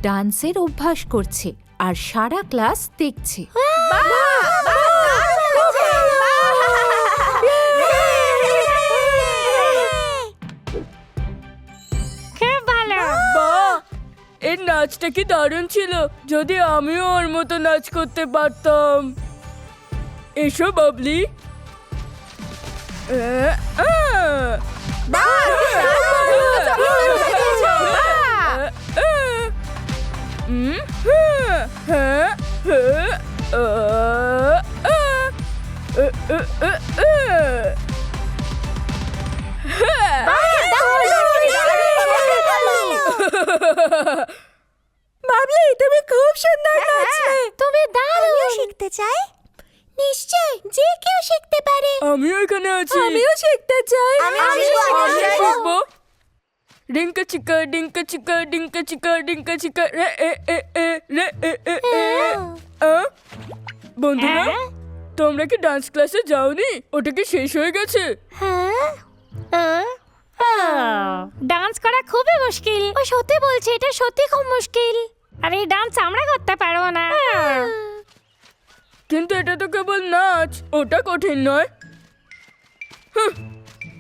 ডান্সের অভ্যাস করছে আর সারা ক্লাস দেখছে। খুব ভালো। বাহ, এর নাচটা কি দারুণ ছিল। যদি আমিও ওর মতো নাচ করতে পারতাম। এসো বাবলি। বাবলি, তুমি খুব সুন্দর নাচলে। তুমি দারুণ। শিখতে চাই? নিশ্চয়, যে কেউ শিখতে পারে। আমিও এখানে আছি। আমিও শিখতে চাই। আমিও শিখবো। ডিঙ্কা চিকা ডিঙ্কা চিকা ডিঙ্কা চিকা ডিঙ্কা চিকা রে এ এ এ রে এ এ এ। বন্ধুরা, তোমরা কি ডান্স ক্লাসে যাওনি? ওটা কি শেষ হয়ে গেছে? ডান্স করা খুবই মুশকিল। ও সত্যি বলছে, এটা সত্যি খুব মুশকিল। আর এই ডান্স আমরা করতে পারবো না। কিন্তু এটা তো কেবল নাচ, ওটা কঠিন নয়।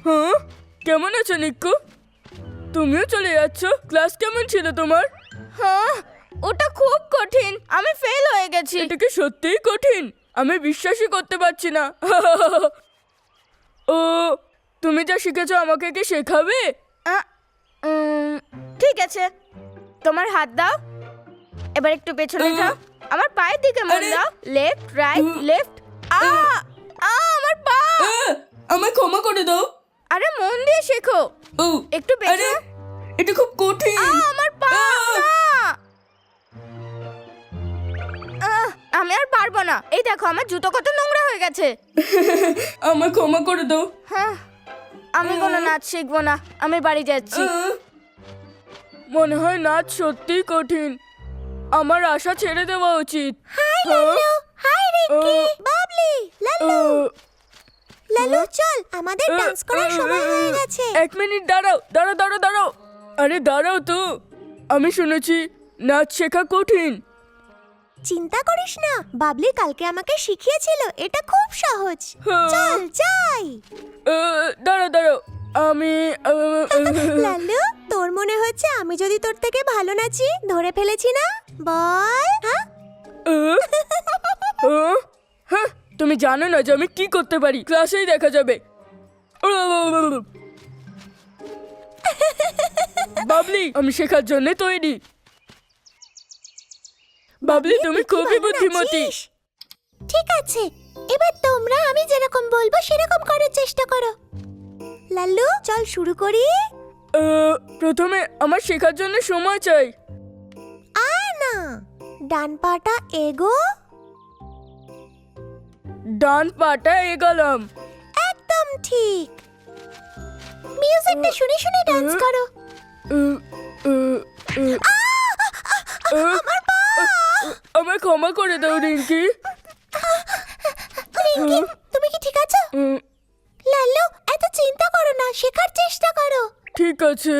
হ্যাঁ, কেমন আছো নিক্কু? তুমিও চলে যাচ্ছ? ক্লাস কেমন ছিল তোমার? হ্যাঁ, ওটা খুব কঠিন। আমি ফেল হয়ে গেছি। এটা কি সত্যিই কঠিন? আমি বিশ্বাসই করতে পারছি না। ও, তুমি যা শিখেছো আমাকে কি শেখাবে? ঠিক আছে, তোমার হাত দাও। এবার একটু পেছনে যাও। আমার পায়ের দিকে মন আরে। দাও। Left right left. আমার পা। আমায় ক্ষমা করে দাও। আরে মন দিয়ে শেখো। ও, একটু আরে পেছনে। এটা খুব কঠিন। আমার পা। আমি আর পারবো না। এই দেখো, আমার জুতো কত নোংরা হয়ে গেছে। আমায় ক্ষমা করে দাও। হ্যাঁ, আমি কোনো নাচ শিখবো না। আমি বাড়ি যাচ্ছি। মনে হয় নাচ সত্যিই কঠিন। আমার আশা ছেড়ে দেওয়া উচিত। হাই রিঙ্কি, বাবলি, লাল্লু। আহ, লাল্লু, চল, আমাদের ডান্স করার সময় হয়ে গেছে। এক মিনিট দাঁড়াও দাঁড়াও দাঁড়াও দাঁড়াও। আরে দাঁড়াও তো, আমি শুনেছি নাচ শেখা কঠিন। চিন্তা করিস না, বাবলি কালকে আমাকে শিখিয়েছিল। এটা খুব সহজ। হ্যাঁ। চল যাই। দাঁড়াও দাঁড়াও, আমি লাল্লু, তোর মনে হচ্ছে আমি যদি তোর থেকে ভালো নাচি? ধরে ফেলেছি না? বল। হ্যাঁ, তুমি জানো না যে আমি কি করতে পারি। ক্লাসেই দেখা যাবে। বাবলি, আমি শেখার জন্য তৈরি। বাবলি, তুমি তুই কি খুবই ভালো বুদ্ধিমতী। নাচিস। ঠিক আছে, এবার তোমরা আমি যেরকম বলবো সেরকম করার চেষ্টা করো। লাল্লু, চল শুরু করি। প্রথমে আমার শেখার জন্য সময় চাই। আয় না, ডান পাটা এগো। ডান পাটা এগালাম। একদম ঠিক। মিউজিকটা শুনে শুনে ডান্স করো। আমার পা। আমায় ক্ষমা করে দাও রিঙ্কি। রিঙ্কি, তুমি কি ঠিক আছো? লাল্লু, এত চিন্তা করো না, শেখার চেষ্টা করো। ঠিক আছে।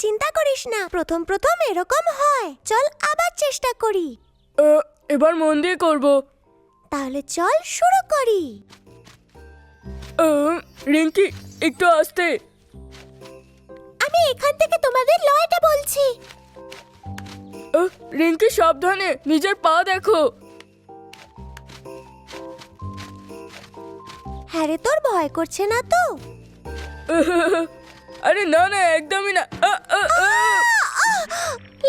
চিন্তা করিস না, প্রথম প্রথম এরকম হয়। চল আবার চেষ্টা করি। এবার মন দিয়ে করব। তাহলে চল শুরু করি। রিঙ্কি, একটু আস্তে। আমি এখান থেকে তোমাদের লয়টা বলছি। রিঙ্কি, সাবধানে, নিজের পা দেখো। হ্যাঁ রে, তোর ভয় করছে না তো? আরে না না, একদমই না।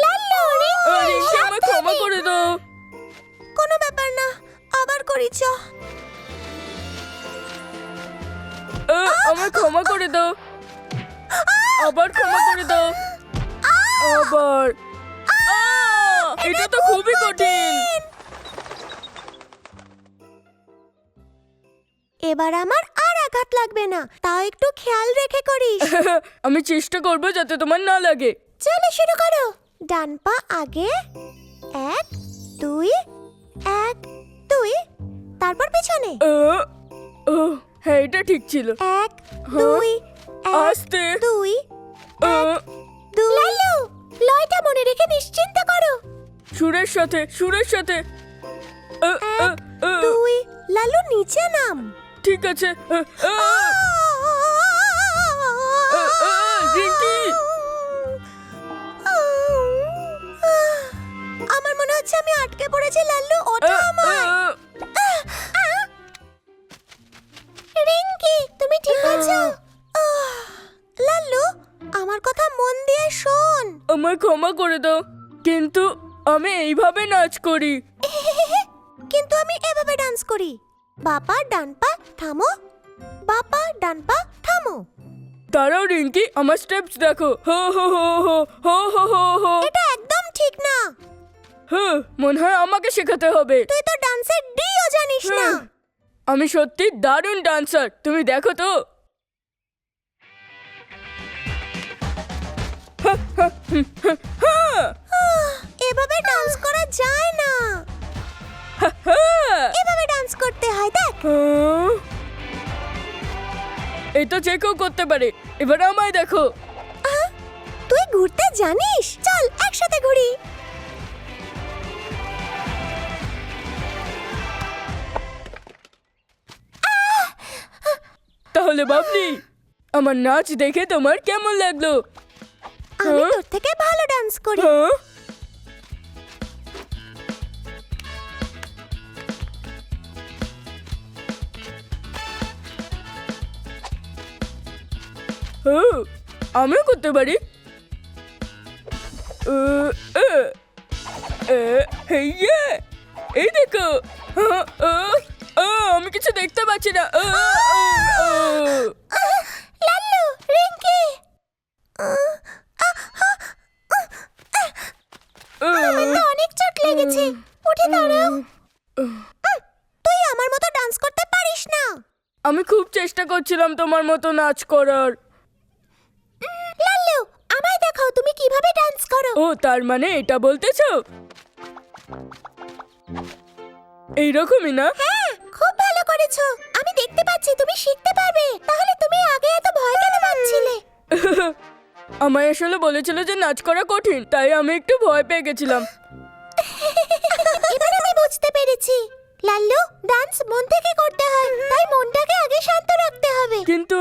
লাল্লু, রিঙ্কি, আমায় ক্ষমা করে দাও। কোনো ব্যাপার না, আবার করি চ। আমায় ক্ষমা করে দাও। আবার ক্ষমা করে দাও। আবার। এটা তো খুবই কঠিন। এবার আমার আর আঘাত লাগবে না, তাও একটু খেয়াল রেখে করিস। আমি চেষ্টা করব যাতে তোমার না লাগে। চলো শুরু করো। ডান পা আগে, 1 2 1 2, তারপর পেছনে। হ্যাঁ, এটা ঠিক ছিল। 1 2 1 আস্তে। 2 2। লাল্লু, লয়টা এটা মনে রেখে নিশ্চিন্তে করো। সুরের সাথে সুরের সাথে। আ, আ, আ, তুই লালু নিচে নাম। ঠিক আছে। রিঙ্কি, আমার মনে হচ্ছে আমি আটকে পড়েছি লাল্লু, ওটা আমার। রিঙ্কি, তুমি ঠিক আছো? লাল্লু, আমার কথা মন দিয়ে শোন। আমায় ক্ষমা করে দাও, কিন্তু আমি এইভাবে নাচ করি। কিন্তু আমি এভাবে ডান্স করি। বাবা ডান পা থামো, বাবা ডান পা থামো। তারাও রিঙ্কি, আমার স্টেপস দেখো। হো হো হো হো হো হো হো হো। এটা একদম ঠিক না। হ্যাঁ, মনে হয় আমাকে শেখাতে হবে। তুই তো ডান্সের ডিও জানিস না। আমি সত্যি দারুণ ডান্সার, তুমি দেখো তো। এভাবে ডান্স করা যায় না, এভাবে ডান্স করতে হয়। দেখ, এই তো যে কেউ করতে পারে। এবার আমায় দেখো। তুই ঘুরতে জানিস? চল একসাথে ঘুরি। তাহলে বাবলি, আমার নাচ দেখে তোমার কেমন লাগলো? আমি তোর থেকে ভালো ডান্স করি। হ্যাঁ? আমিও করতে পারি। এই দেখো, আমি কিছু দেখতে পাচ্ছি না। লাল্লু, রিঙ্কি, আমার তো অনেক চোট লেগেছে। উঠে দাঁড়াও। তুই আমার মতো ডান্স করতে পারিস না। আমি খুব চেষ্টা করছিলাম তোমার মতো নাচ করার। লাল্লু, আমায় দেখাও তুমি কিভাবে ডান্স করো। ও, তার মানে এটা বলতেছো? এইরকমই না? হ্যাঁ, খুব ভালো করেছো। আমি দেখতে পাচ্ছি তুমি শিখতে পারবে। তাহলে তুমি আগে এত ভয় কেন পাচ্ছিলে? আমায় আসলে বলেছিল যে নাচ করা কঠিন, তাই আমি একটু ভয় পেয়ে গেছিলাম। এবার আমি বুঝতে পেরেছি। লাল্লু, ডান্স মন থেকে করতে হয়, তাই মনটাকে আগে শান্ত রাখতে হবে। কিন্তু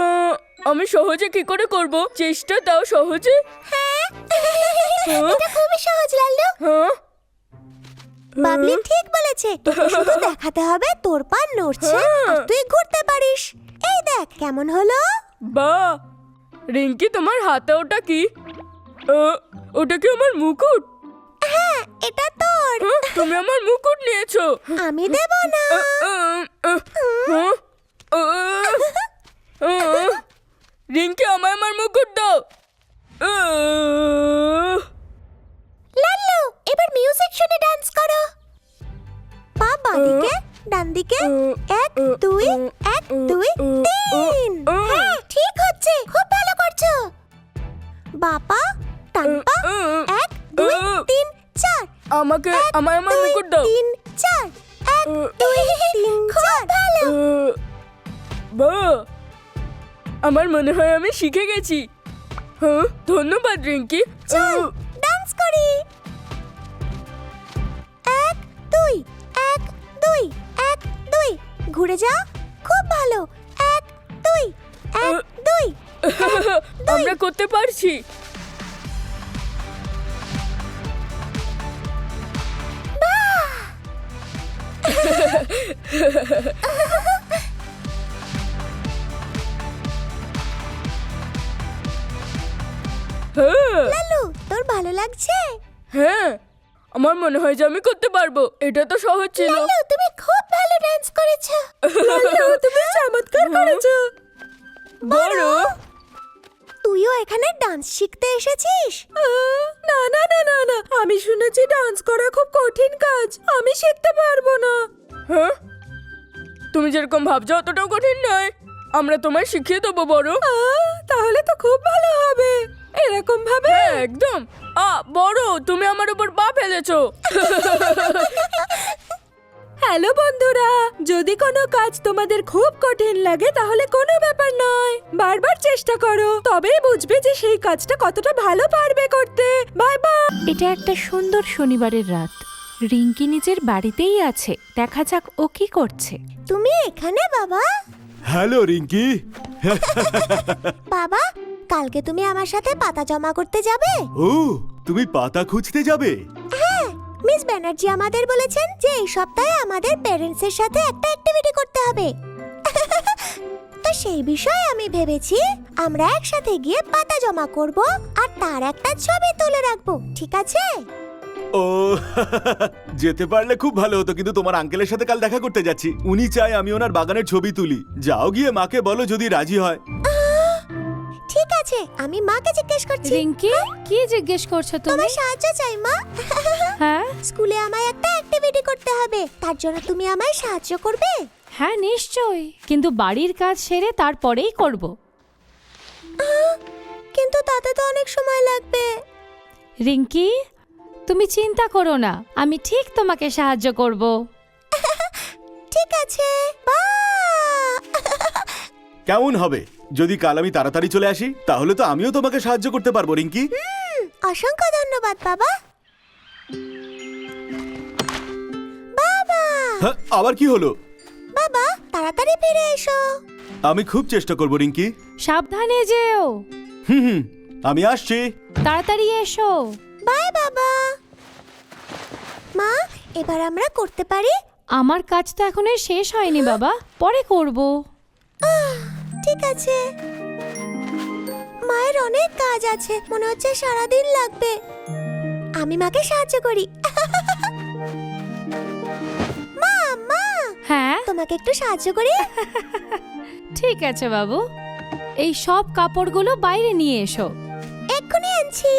আমি সহজে কি করে করব? চেষ্টা তাও সহজে। হ্যাঁ, এটা খুবই সহজ লাল্লু। হ্যাঁ, বাবলি ঠিক বলেছে। তোকে শুধু দেখাতে হবে তোর পা নড়ছে আর তুই ঘুরতে পারিস। এই দেখ কেমন হলো। বাহ, রিঙ্কি, তোমার হাতে ওটা কি? ওটা কি আমার মুকুট? হ্যাঁ, এটা তোর। তুমি আমার মুকুট নিয়েছো। আমি দেব না। রিঙ্কি, আমায় আমার মুকুট দাও। লাল্লু, এবার মিউজিক শুনে ডান্স করো। পা বাঁদিকে, ডান দিকে। 1 2 1 2 3। হ্যাঁ, ঠিক হচ্ছে। খুব ভালো করছো। বাবা টান পা। 1 2 3 4। আমাকে আমায় আমার মুকুট দাও। 3 4 1 2 3 4। ভালো। বাহ, আমার মনে হয় আমি শিখে গেছি। হ্যাঁ, ধন্যবাদ রিঙ্কি। চল ডান্স করি। 1 2 1 2 1 2। ঘুরে যা। খুব ভালো। 1 2 1 2। আমরা করতে পারছি। হ্যাঁ, লালু, তোর ভালো লাগছে? হ্যাঁ, আমার মনে হয় যে আমি করতে পারবো। এটা তো সহজ ছিল। লালু, তুমি খুব ভালো ডান্স করেছো। লালু, তুমি চমৎকার করেছো। বড়, তুইও এখানে ডান্স শিখতে এসেছিস? না না না না না, আমি শুনেছি ডান্স করা খুব কঠিন কাজ, আমি শিখতে পারবো না। হ্যাঁ, তুমি যেরকম ভাবছো অতটাও কঠিন নয়। আমরা তোমায় শিখিয়ে দেবো বড়। তাহলে তো খুব ভালো হবে। এরকম ভাবে? হ্যাঁ, একদম। বড়, তুমি আমার উপর পা ফেলেছো। হ্যালো বন্ধুরা, যদি কোনো কাজ তোমাদের খুব কঠিন লাগে তাহলে কোনো ব্যাপার নয়, বারবার চেষ্টা করো, তবেই বুঝবে যে সেই কাজটা কতটা ভালো পারবে করতে। Bye bye. এটা একটা সুন্দর শনিবারের রাত। রিঙ্কি নিজের বাড়িতেই আছে, দেখা যাক ও কি করছে। তুমি এখানে বাবা? হ্যালো রিঙ্কি। বাবা, কালকে তুমি আমার সাথে পাতা জমা করতে যাবে? ও, তুমি পাতা খুঁজতে যাবে? হ্যাঁ, মিস ব্যানার্জি আমাদের বলেছেন যে এই সপ্তাহে আমাদের প্যারেন্টসের সাথে একটা অ্যাক্টিভিটি করতে হবে। তো সেই বিষয়ে আমি ভেবেছি আমরা একসাথে গিয়ে পাতা জমা করব আর তার একটা ছবি তুলে রাখবো, ঠিক আছে? ও, যেতে পারলে খুব ভালো হতো, কিন্তু তোমার আঙ্কেলের সাথে কাল দেখা করতে যাচ্ছি। উনি চায় আমি ওনার বাগানের ছবি তুলি। যাও গিয়ে মাকে বলো যদি রাজি হয়। ঠিক আছে, আমি মাকে জিজ্ঞেস করছি। রিঙ্কি, কি জিজ্ঞেস করছো তুমি? তোমার সাহায্য চাই মা। হ্যাঁ স্কুলে আমায় একটা অ্যাক্টিভিটি করতে হবে, তার জন্য তুমি আমায় সাহায্য করবে? হ্যাঁ নিশ্চয়ই, কিন্তু বাড়ির কাজ সেরে তারপরেই করব। কিন্তু তাতে তো অনেক সময় লাগবে। রিঙ্কি, তুমি চিন্তা করো না, আমি ঠিক তোমাকে সাহায্য করব। ঠিক আছে, কেমন হবে যদি কাল আমি তাড়াতাড়ি চলে আসি? তাহলে তো আমিও তোমাকে সাহায্য করতে পারবো রিঙ্কি। অসংখ্য ধন্যবাদ বাবা। বাবা, হ্যাঁ, আবার কি হলো? বাবা তাড়াতাড়ি ফিরে এসো। আমি খুব চেষ্টা করবো রিঙ্কি। সাবধানে যেও, হুম, আমি আসছি। তাড়াতাড়ি এসো। বাই বাবা। মা, এবার আমরা করতে পারি? আমার কাজ তো এখনো শেষ হয়নি বাবা, পরে করব। ঠিক আছে। মায়ের অনেক কাজ আছে, মনে হচ্ছে সারাদিন লাগবে। আমি মাকে সাহায্য করি। মা, মা, হ্যাঁ তোমাকে একটু সাহায্য করি? ঠিক আছে বাবু, এই সব কাপড়গুলো বাইরে নিয়ে এসো। এক্ষুনি আনছি।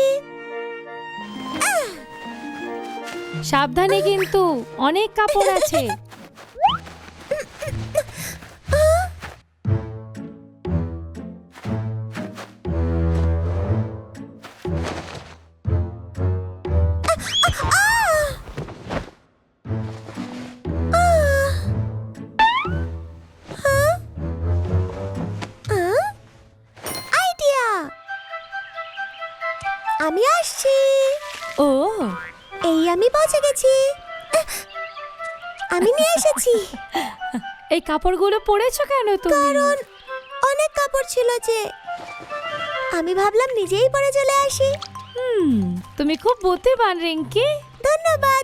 সাবধানে, কিন্তু অনেক কাপড় আছে। আইডিয়া, আমি আসছি। ও, এই আমি পৌঁছে গেছি। আমি নিয়ে এসেছি। এই কাপড়গুলো পরেছো কেন তুমি? কারণ অনেক কাপড় ছিল যে আমি ভাবলাম নিজেই পরে চলে আসি। তুমি খুব বুদ্ধিমান রিঙ্কি। ধন্যবাদ।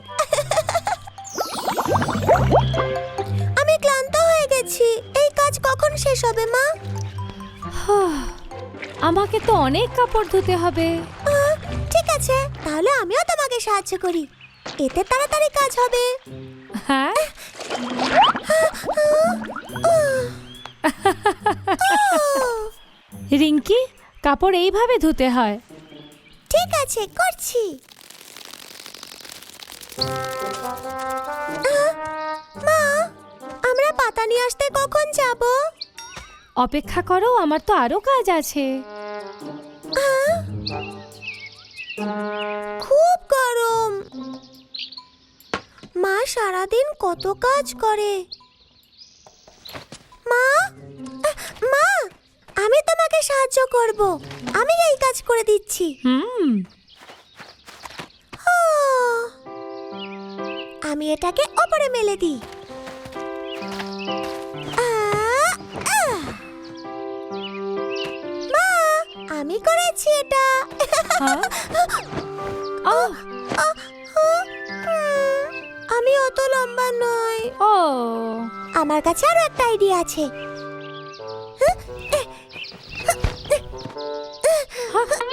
আমি ক্লান্ত হয়ে গেছি। এই কাজ কখন শেষ হবে মা? আমাকে তো অনেক কাপড় ধুতে হবে। ঠিক আছে, তাহলে আমিও তোমাকে সাহায্য করি, এতে তাড়াতাড়ি কাজ হবে। হ্যাঁ, রিঙ্কি, কাপড় এইভাবে ধুতে হয়। ঠিক আছে, করছি। মা, আমরা পাতা নিয়ে আসতে কখন যাব? অপেক্ষা করো, আমার তো আরো কাজ আছে। খুব গরম। মা সারাদিন কত কাজ করে। মা, মা, আমি তোমাকে সাহায্য করব। আমি এই কাজ করে দিচ্ছি। আমি এটাকে ওপরে মেলে দিই। মা, আমি করেছি এটা। হ্যাঁ? আহ, আমি অত লম্বা নই। ও, আমার কাছে আরো একটা আইডিয়া আছে।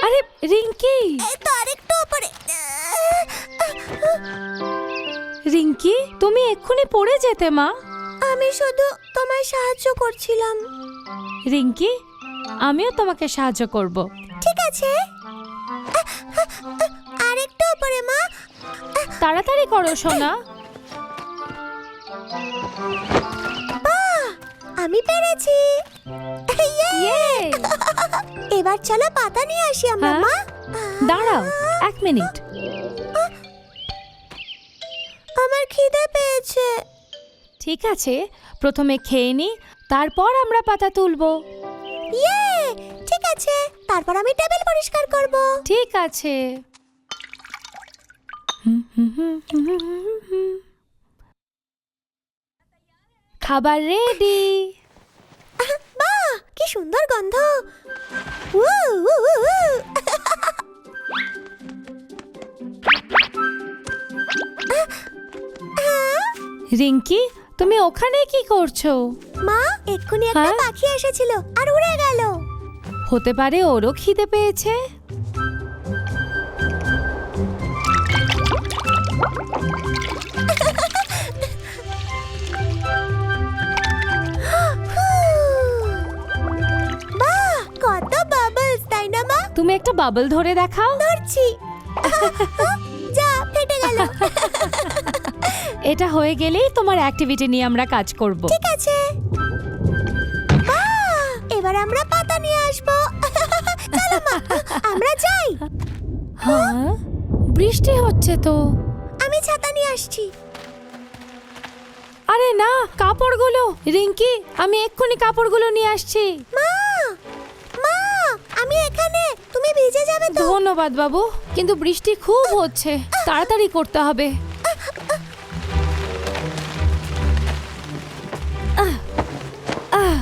আরে রিঙ্কি, এই তো আরেকটু উপরে। রিঙ্কি, তুমি এক্ষুনি পড়ে যেতে মা। আমি শুধু তোমায় সাহায্য করছিলাম। রিঙ্কি, আমিও তোমাকে সাহায্য করব। ঠিক আছে, আরেকটু উপরে মা। তাড়াতাড়ি করো সোনা। আমি পেরেছি। ইয়ে! এবার চলো পাতা নিয়ে আসি আমরা। হ্যাঁ? মা, দাঁড়াও 1 মিনিট। আমার খিদে পেয়েছে। ঠিক আছে, প্রথমে খেয়ে নি, তারপর আমরা পাতা তুলবো। ইয়ে, ঠিক আছে। তারপর আমি টেবিল পরিষ্কার করব। ঠিক আছে। খাবার রেডি। বাহ, কি সুন্দর গন্ধ। উ, উ, উ, উ। রিঙ্কি, তুমি ওখানে কি করছো? মা, এক্ষুনি একটা হ্যাঁ? পাখি এসেছিল আর উড়ে গেল। হতে পারে ওরও খিদে পেয়েছে। বাহ, কত বাবলস, তাই না মা? তুমি একটা বাবল ধরে দেখাও। ধরছি। যা, ফেটে গেল। এটা হয়ে গেলেই তোমার অ্যাক্টিভিটি নিয়ে আমরা কাজ করব। ঠিক আছে। বাহ, এবার আমরা পাতা নিয়ে আসবো। চলো মা, আমরা যাই। হ্যাঁ, বৃষ্টি হচ্ছে তো। আমি ছাতা নিয়ে আসছি। আরে না, কাপড়গুলো। রিঙ্কি, আমি এক্ষুনি কাপড়গুলো নিয়ে আসছি। মা, মা, আমি এখানে। তুমি ভিজে যাবে তো। ধন্যবাদ বাবু, কিন্তু বৃষ্টি খুব হচ্ছে, তাড়াতাড়ি করতে হবে। আহ, আহ,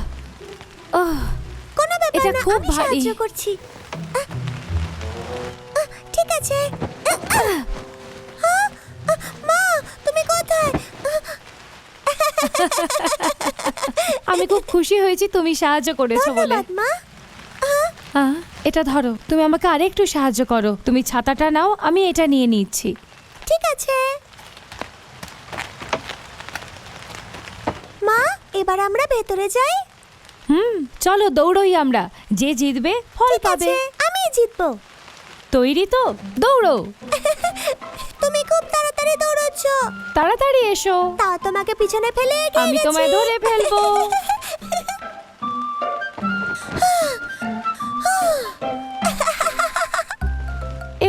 আহ, কোনো ব্যাপার এটা না, খুব আমি ভারী। সাহায্য করছি। ঠিক আছে। মা, তুমি কোথায়? আমি খুব খুশি হয়েছি তুমি সাহায্য করেছো বলে। ধন্যবাদ মা। এটা ধরো, তুমি আমাকে আরেকটু সাহায্য করো। তুমি ছাতাটা নাও, আমি এটা নিয়ে নিচ্ছি। ঠিক আছে। মা, এবার আমরা ভেতরে যাই। চলো দৌড়ই আমরা, যে জিতবে ফল ঠিক পাবে। আছে, আমি জিতবো। তৈরি তো? দৌড়ো। তুমি খুব তাড়াতাড়ি দৌড়চ্ছ। তাড়াতাড়ি এসো, তাও তোমাকে পিছনে ফেলে এগিয়ে আমি তোমায় গেছি। ধরে ফেলবো।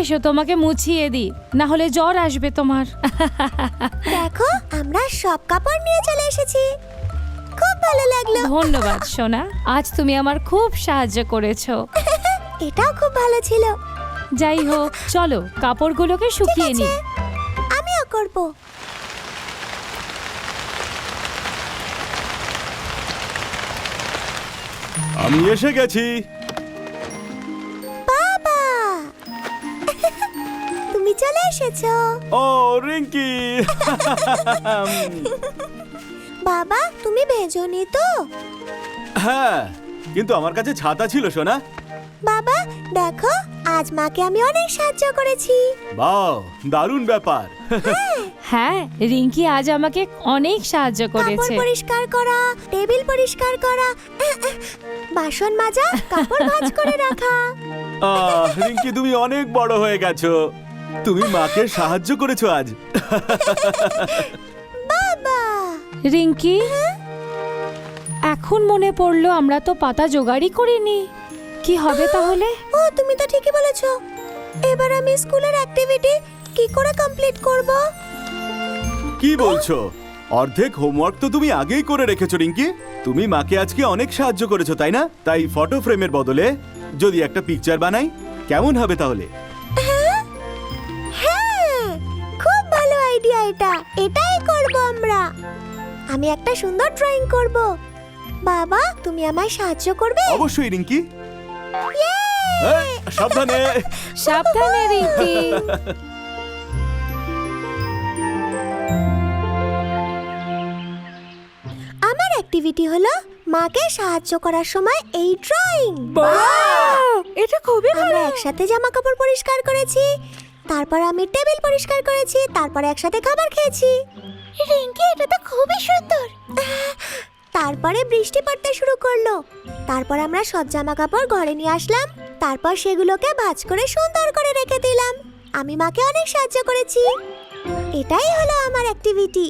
এসো, তোমাকে মুছিয়ে দিই, না হলে জ্বর আসবে তোমার। দেখো, আমরা সব কাপড় নিয়ে চলে এসেছি। খুব ভালো লাগলো। ধন্যবাদ সোনা, আজ তুমি আমার খুব সাহায্য করেছো। এটাও খুব ভালো ছিল। যাই হোক, চলো কাপড়গুলোকে শুকিয়ে নি। আমিও করব। আমি এসে গেছি। বাবা, তুমি চলে এসেছো। ও রিঙ্কি। বাবা, তুমি ভেজোনি তো? হ্যাঁ, কিন্তু আমার কাছে ছাতা ছিল সোনা। বাবা, দেখো, আজ মাকে আমি অনেক সাহায্য করেছি। বাহ, দারুণ ব্যাপার। হ্যাঁ, রিঙ্কি আজ আমাকে অনেক সাহায্য কাপড় করেছে। পরিষ্কার করা, টেবিল পরিষ্কার করা, বাসন মাজা, কাপড় ভাঁজ করে রাখা। রিঙ্কি, তুমি অনেক বড় হয়ে গেছো। তুমি মাকে সাহায্য করেছো আজ। বাবা, রিঙ্কি, এখন মনে পড়লো আমরা তো পাতা জোগাড়ই করিনি। কি হবে তাহলে? ও, তুমি তো ঠিকই বলেছো। এবার আমি স্কুলের অ্যাক্টিভিটি কি করে কমপ্লিট করব? কি বলছো? অর্ধেক হোমওয়ার্ক তো তুমি আগেই করে রেখেছো রিঙ্কি। তুমি মাকে আজকে অনেক সাহায্য করেছো, তাই না? তাই ফটো ফ্রেমের বদলে যদি একটা পিকচার বানাই, কেমন হবে তাহলে? হ্যাঁ, খুব ভালো আইডিয়া এটা। এটাই করব আমরা। আমি একটা সুন্দর ড্রয়িং করব। বাবা, তুমি আমায় সাহায্য করবে? অবশ্যই রিঙ্কি। ইয়ে! এই, সাবধানে। সাবধানে রিঙ্কি। আমার অ্যাক্টিভিটি হলো মাকে সাহায্য করার সময় এই ড্রয়িং। এটা খুবই আমরা একসাথে জামা কাপড় পরিষ্কার করেছি, তারপর আমি টেবিল পরিষ্কার করেছি, তারপর একসাথে খাবার খেয়েছি। রিঙ্কি, এটা তো খুবই সুন্দর। তারপরে বৃষ্টি পড়তে শুরু করলো। তারপর আমরা সব জামা কাপড় ঘরে নিয়ে আসলাম, তারপর সেগুলোকে ভাঁজ করে সুন্দর করে রেখে দিলাম। আমি মাকে অনেক সাহায্য করেছি। এটাই হলো আমার অ্যাক্টিভিটি।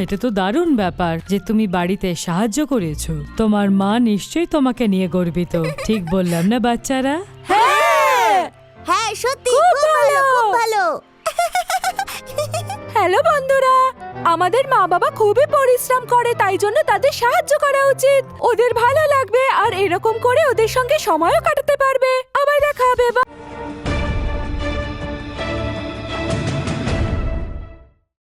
এটা তো দারুণ ব্যাপার যে তুমি বাড়িতে সাহায্য করেছো। তোমার মা নিশ্চয়ই তোমাকে নিয়ে গর্বিত। ঠিক বললাম না বাচ্চারা? হ্যাঁ, সত্যি খুব ভালো, খুব ভালো। হ্যালো বন্ধুরা, আমাদের মা বাবা খুবই পরিশ্রম করে, তাই জন্য তাদের সাহায্য করা উচিত। ওদের ভালো লাগবে আর এরকম করে ওদের সঙ্গে সময়ও কাটাতে পারবে। আবার দেখা হবে।